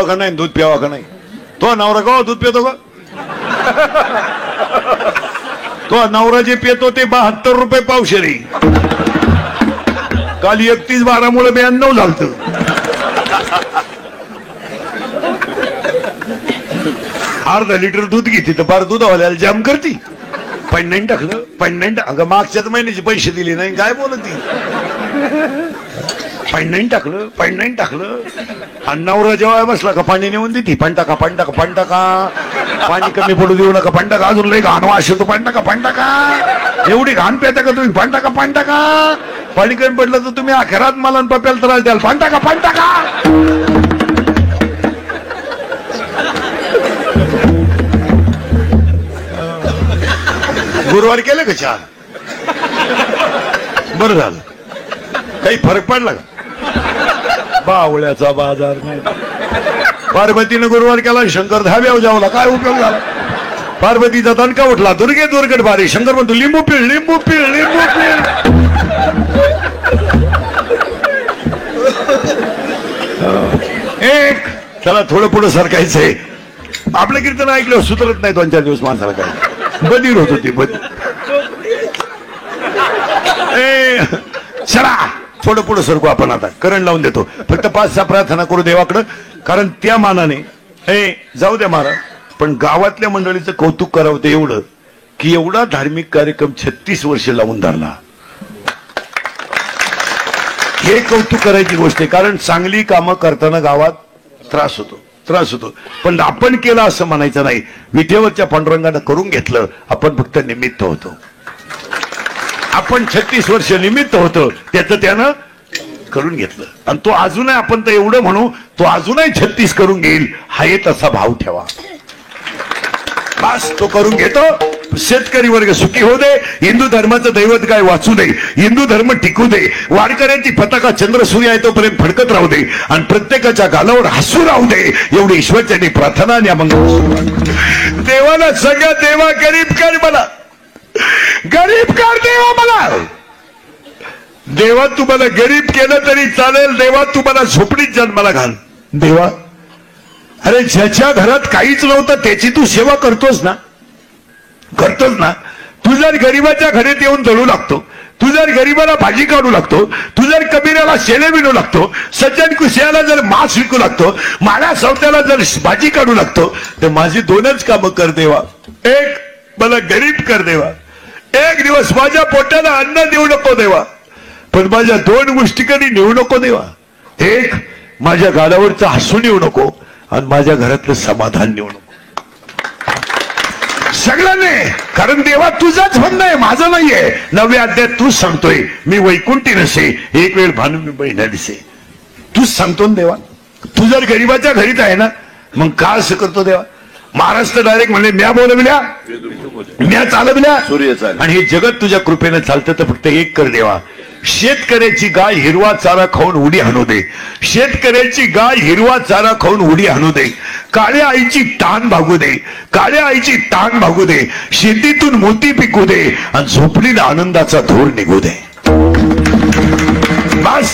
का नाही दूध प्यावा का नाही? तो नवरा का दूध पितो का? तो नवरा जे पितो ते 72 रुपये पावशेरी. काल 31/12 92 झालत. अर्धा लिटर दूध घेते तर बार दुधावाल्याला जाम करती. पण नाही टाकलं, पण नाही अगं मागच्याच महिन्याचे पैसे दिले नाही काय बोलती. पण नाही टाकलं, पण नाही टाकलं. अन्नावर जेव्हा बसला का पाणी नेऊन देते. पण टाका, पण टाका, पण टाका, पाणी कमी पडू देऊ नका, पण टाका, अजून लई घाण वास येतो, पण टाका, पण टाका, एवढी घाण पेता का तुम्ही, पण टाका, पण टाका, पाणी कमी पडलं तर तुम्ही अखेरात मला पप्याला त्रास द्याल, पण टाका, पण टाका. गुरुवार केलं का चहा? बरं झालं. काही फरक पडला का? बावळ्याचा बाजार नाही. पार्वतीनं गुरुवार केला, शंकर धाब्यावर जावला, काय उपयोग झाला? पार्वतीचा दणका उठला, दुर्गे दुर्गट भारी. शंकर म्हणतो लिंबू पिळ, लिंबू पिळ, लिंबू पिळ. एक त्याला थोडं पुढं सरकायचंय. आपलं कीर्तन ऐकलं सुधरत नाही 2-4 दिवस माणसाला. काय बधीर होत होती बधीर. चला थोडं पुढं सरकू आपण. आता करंट लावून देतो. फक्त 5-6 प्रार्थना करू देवाकडं. कारण त्या मानाने जाऊ द्या महाराज, पण गावातल्या मंडळीचं कौतुक करावं ते एवढं की एवढा धार्मिक कार्यक्रम 36 वर्ष लावून धरला. हे कौतुक करायची गोष्ट आहे. कारण चांगली कामं करताना गावात त्रास होतो, त्रास होतो. पण आपण केलं असं म्हणायचं नाही. विठेवरच्या पांडुरंगानं करून घेतलं, आपण फक्त निमित्त होतो. आपण 36 वर्ष निमित्त होतो, त्याचं त्यानं करून घेतलं. आणि तो अजूनही, आपण तर एवढं म्हणू, तो अजूनही 36 करून घेईल. हा एक असा भाव ठेवा. बस तो करून घेतो. शेतकरी वर्ग सुखी होऊ दे. हिंदू धर्माचं दैवत काय वाचू दे. हिंदू धर्म टिकू दे. वारकऱ्यांची पताका चंद्र सूर्य आहे तोपर्यंत फडकत राहू दे. आणि प्रत्येकाच्या गालावर हसू राहू दे. एवढी ईश्वरच्यानी प्रार्थना. आणि मंगळ देवाला सगळ्या देवा गरीब कर मला, गरीब कर देवा मला. देवा तुम्हाला गरीब केलं तरी चालेल. देवा तुम्हाला झोपडीत जन्माला घाल. देवा अरे ज्याच्या घरात काहीच नव्हतं त्याची तू सेवा करतोस ना, करतोस ना. तू जर गरीबाच्या घरात येऊन जळू लागतो, तू जर गरीबाला भाजी काढू लागतो, तू जर कबीराला शेले विणू लागतो, सज्जन कुशयाला जर मांस विकू लागतो, माळ्या सवत्याला जर भाजी काढू लागतो, तर माझी 2च कामं कर देवा. एक मला गरीब कर देवा. एक दिवस माझ्या पोटाला अन्न देऊ नको देवा, पण माझ्या 2 गोष्टी कधी नेऊ नको देवा. एक माझ्या गालावरचं हसू नेऊ नको, आणि माझ्या घरातलं समाधान नेऊ नको. सगळ्यांनी. कारण देवा तुझाच म्हणणं आहे, माझं नाहीये. 9व्या अध्यायात तूच सांगतोय मी वैकुंठी नसे, एक वेळ भानू मी बहिणा दिसे. तूच सांगतो ना देवा. तू जर गरीबाच्या घरीत आहे ना, मग का असं करतो देवा? महाराष्ट्र डायरेक्ट म्हणले म्या बोलविल्या, म्या चालविल्या, आणि हे जगत तुझ्या कृपेने चालतं. तर फक्त एक कर देवा. शेतकऱ्याची गाय हिरवा चारा खाऊन उडी हाणू दे. शेतकऱ्याची गाय हिरवा चारा खाऊन उडी हाणू दे. काळ्या आईची ताण भागू दे. काळ्या आईची ताण भागू दे. शेतीतून मोती पिकू दे. आणि झोपडीला आनंदाचा धूर निघू दे. बस.